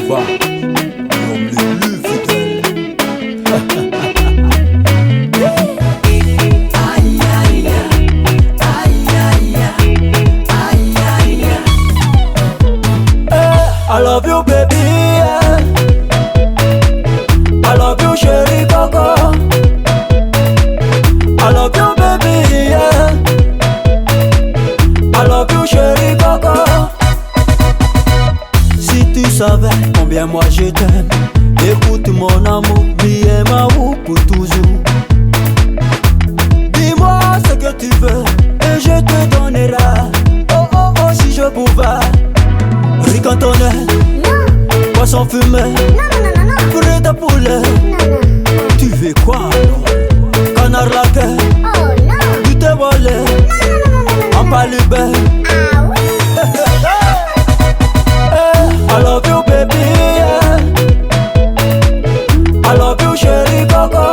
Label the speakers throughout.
Speaker 1: Nova, l'homme le plus fidèle.
Speaker 2: Aïe aïe aïe aïe aïe aïe.
Speaker 3: I love you baby, yeah. I love you chérie coco. I love you baby, yeah. I love you chérie coco. Si tu savais combien moi je t'aime, écoute mon amour, billet ma roue pour toujours. Dis-moi ce que tu veux et je te donnerai. Oh oh oh si je pouvais. Riz cantonné, poisson fumé, poulet de poulet. Tu veux quoi alors? Canard laqué, du thé volé, en palibé. I love you baby, yeah. I love you chérie coco.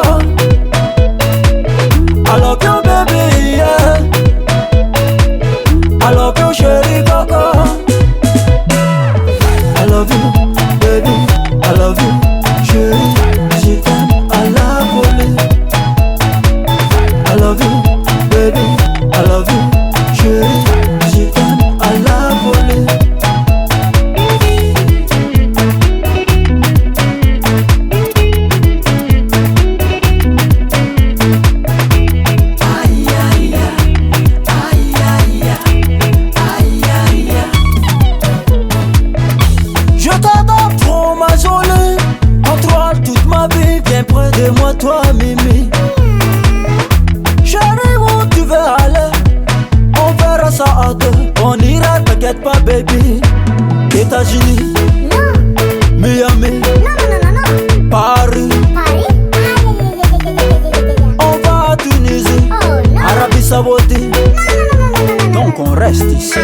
Speaker 3: I love you baby, yeah. I love you chérie coco. I love you baby, I love you chérie. Je t'aime à la volée. I love you baby, I love you chérie. Je t'aime à la volée. Je t'adore trop ma jolie. Contrôle toute ma vie. Viens près de moi toi Mimi. Chérie où tu veux aller? On verra ça à deux. On ira t'inquiète pas baby. États-Unis, Miami, Paris. On va à Tunisie, Arabie Saoudite. Donc on reste ici.